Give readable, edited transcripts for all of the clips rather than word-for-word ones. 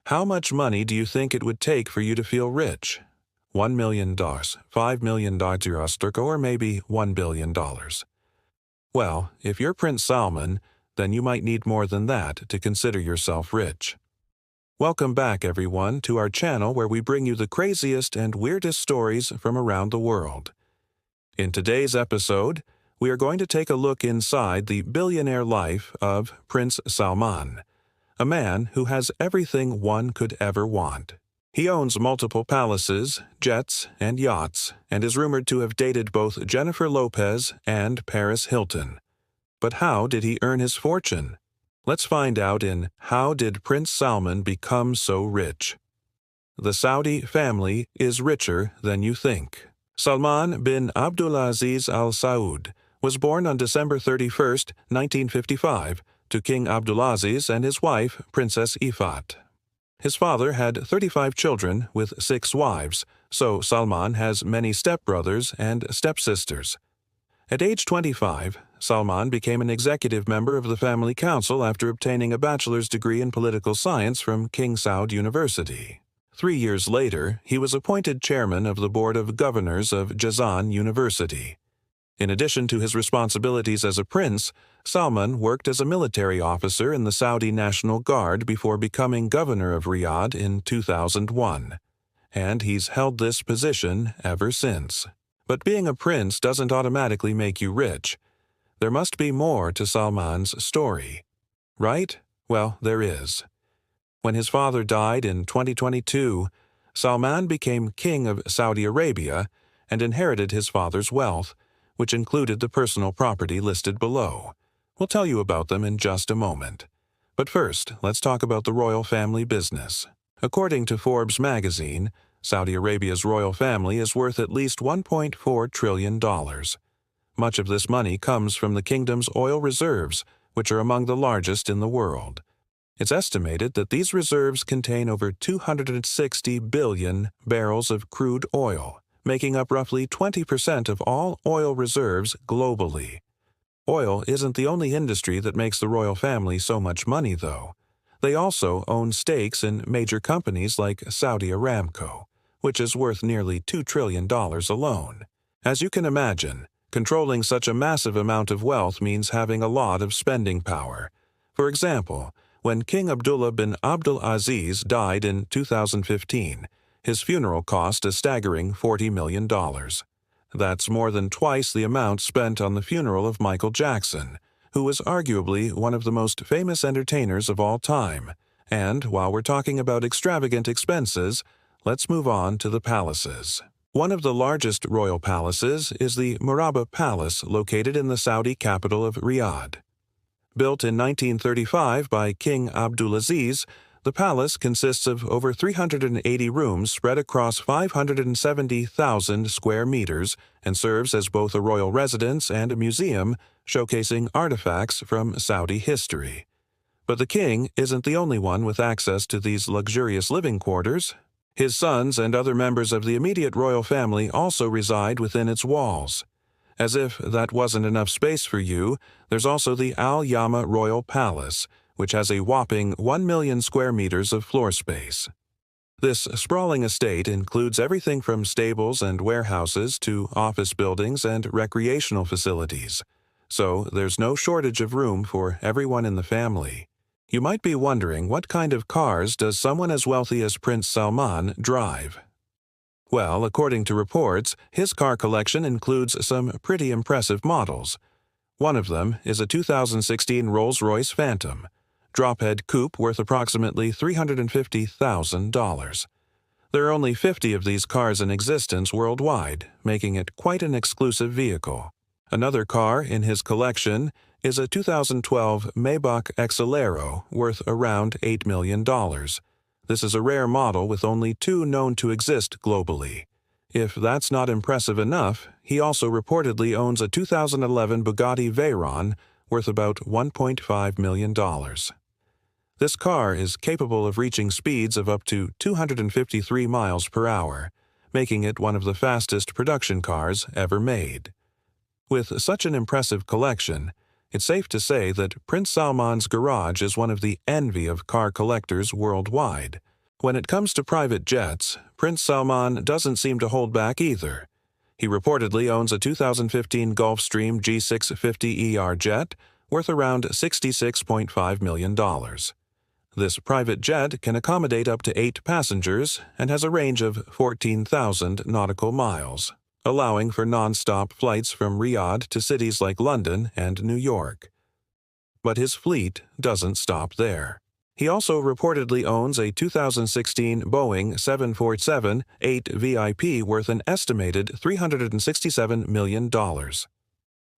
How much money do you think it would take for you to feel rich? $1 million, $5 million US, or maybe $1 billion. Well, if you're Prince Salman, then you might need more than that to consider yourself rich. Welcome back, everyone, to our channel where we bring you the craziest and weirdest stories from around the world. In today's episode, we are going to take a look inside the billionaire life of Prince Salman, a man who has everything one could ever want. He owns multiple palaces, jets, and yachts, and is rumored to have dated both Jennifer Lopez and Paris Hilton. But how did he earn his fortune? Let's find out in How Did Prince Salman Become So Rich? The Saudi family is richer than you think. Salman bin Abdulaziz Al Saud was born on December 31, 1955, to King Abdulaziz and his wife, Princess Ifat. His father had 35 children with 6 wives, so Salman has many stepbrothers and stepsisters. At age 25, Salman became an executive member of the family council after obtaining a bachelor's degree in political science from King Saud University. 3 years later, he was appointed chairman of the Board of Governors of Jazan University. In addition to his responsibilities as a prince, Salman worked as a military officer in the Saudi National Guard before becoming governor of Riyadh in 2001. And he's held this position ever since. But being a prince doesn't automatically make you rich. There must be more to Salman's story. Right? Well, there is. When his father died in 2022, Salman became king of Saudi Arabia and inherited his father's wealth, which included the personal property listed below. We'll tell you about them in just a moment. But first, let's talk about the royal family business. According to Forbes magazine, Saudi Arabia's royal family is worth at least $1.4 trillion. Much of this money comes from the kingdom's oil reserves, which are among the largest in the world. It's estimated that these reserves contain over 260 billion barrels of crude oil, making up roughly 20% of all oil reserves globally. Oil isn't the only industry that makes the royal family so much money, though. They also own stakes in major companies like Saudi Aramco, which is worth nearly $2 trillion alone. As you can imagine, controlling such a massive amount of wealth means having a lot of spending power. For example, when King Abdullah bin Abdulaziz died in 2015, his funeral cost a staggering $40 million. That's more than twice the amount spent on the funeral of Michael Jackson, who was arguably one of the most famous entertainers of all time. And while we're talking about extravagant expenses, let's move on to the palaces. One of the largest royal palaces is the Murabba Palace, located in the Saudi capital of Riyadh. Built in 1935 by King Abdulaziz, the palace consists of over 380 rooms spread across 570,000 square meters and serves as both a royal residence and a museum showcasing artifacts from Saudi history. But the king isn't the only one with access to these luxurious living quarters. His sons and other members of the immediate royal family also reside within its walls. As if that wasn't enough space for you, there's also the Al Yama Royal Palace, which has a whopping 1 million square meters of floor space. This sprawling estate includes everything from stables and warehouses to office buildings and recreational facilities, so there's no shortage of room for everyone in the family. You might be wondering, what kind of cars does someone as wealthy as Prince Salman drive? Well, according to reports, his car collection includes some pretty impressive models. One of them is a 2016 Rolls-Royce Phantom, drop-head coupe worth approximately $350,000. There are only 50 of these cars in existence worldwide, making it quite an exclusive vehicle. Another car in his collection is a 2012 Maybach Exelero worth around $8 million. This is a rare model with only 2 known to exist globally. If that's not impressive enough, he also reportedly owns a 2011 Bugatti Veyron worth about $1.5 million. This car is capable of reaching speeds of up to 253 miles per hour, making it one of the fastest production cars ever made. With such an impressive collection, it's safe to say that Prince Salman's garage is one of the envy of car collectors worldwide. When it comes to private jets, Prince Salman doesn't seem to hold back either. He reportedly owns a 2015 Gulfstream G650ER jet worth around $66.5 million. This private jet can accommodate up to 8 passengers and has a range of 14,000 nautical miles, allowing for non-stop flights from Riyadh to cities like London and New York. But his fleet doesn't stop there. He also reportedly owns a 2016 Boeing 747-8 VIP worth an estimated $367 million.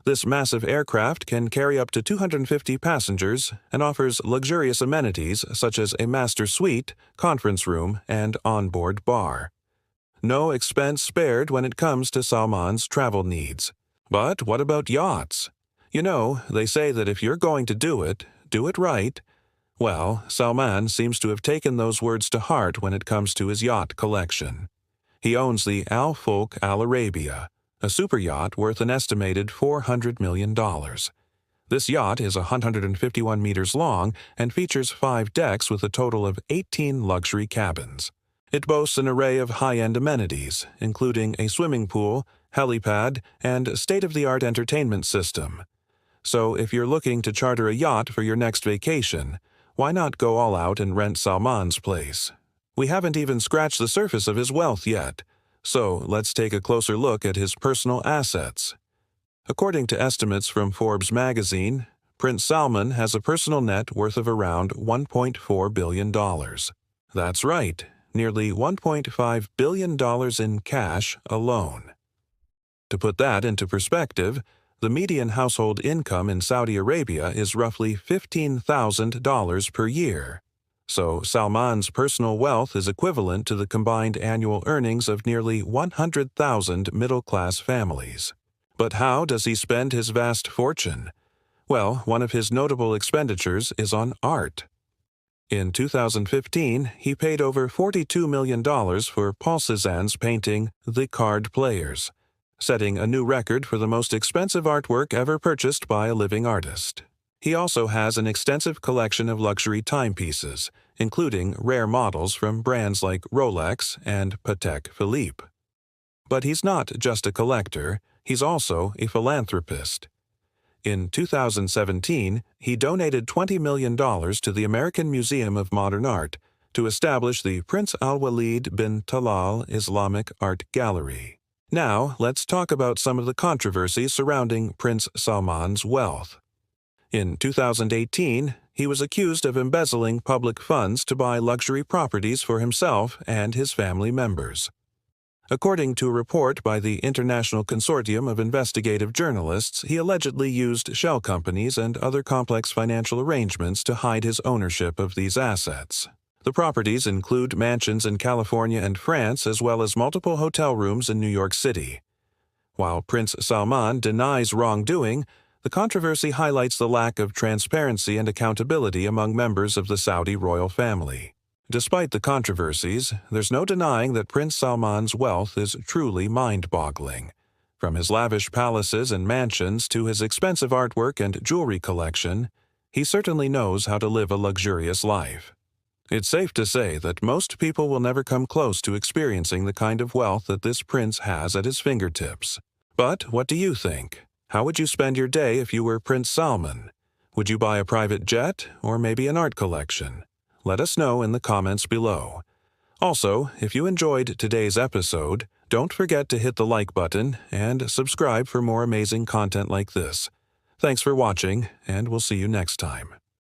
This massive aircraft can carry up to 250 passengers and offers luxurious amenities such as a master suite, conference room, and onboard bar. No expense spared when it comes to Salman's travel needs. But what about yachts? You know, they say that if you're going to do it right. Well, Salman seems to have taken those words to heart when it comes to his yacht collection. He owns the Al Folk Al Arabia, a superyacht worth an estimated $400 million. This yacht is 151 meters long and features 5 decks with a total of 18 luxury cabins. It boasts an array of high-end amenities, including a swimming pool, helipad, and state-of-the-art entertainment system. So if you're looking to charter a yacht for your next vacation, why not go all out and rent Salman's place? We haven't even scratched the surface of his wealth yet, so let's take a closer look at his personal assets. According to estimates from Forbes magazine, Prince Salman has a personal net worth of around $1.4 billion. That's right, nearly $1.5 billion in cash alone. To put that into perspective, the median household income in Saudi Arabia is roughly $15,000 per year. So Salman's personal wealth is equivalent to the combined annual earnings of nearly 100,000 middle-class families. But how does he spend his vast fortune? Well, one of his notable expenditures is on art. In 2015, he paid over $42 million for Paul Cézanne's painting The Card Players, setting a new record for the most expensive artwork ever purchased by a living artist. He also has an extensive collection of luxury timepieces, including rare models from brands like Rolex and Patek Philippe. But he's not just a collector, he's also a philanthropist. In 2017, he donated $20 million to the American Museum of Modern Art to establish the Prince Al-Walid bin Talal Islamic Art Gallery. Now, let's talk about some of the controversies surrounding Prince Salman's wealth. In 2018, he was accused of embezzling public funds to buy luxury properties for himself and his family members. According to a report by the International Consortium of Investigative Journalists, he allegedly used shell companies and other complex financial arrangements to hide his ownership of these assets. The properties include mansions in California and France, as well as multiple hotel rooms in New York City. While Prince Salman denies wrongdoing, the controversy highlights the lack of transparency and accountability among members of the Saudi royal family. Despite the controversies, there's no denying that Prince Salman's wealth is truly mind-boggling. From his lavish palaces and mansions to his expensive artwork and jewelry collection, he certainly knows how to live a luxurious life. It's safe to say that most people will never come close to experiencing the kind of wealth that this prince has at his fingertips. But what do you think? How would you spend your day if you were Prince Salman? Would you buy a private jet or maybe an art collection? Let us know in the comments below. Also, if you enjoyed today's episode, don't forget to hit the like button and subscribe for more amazing content like this. Thanks for watching, and we'll see you next time.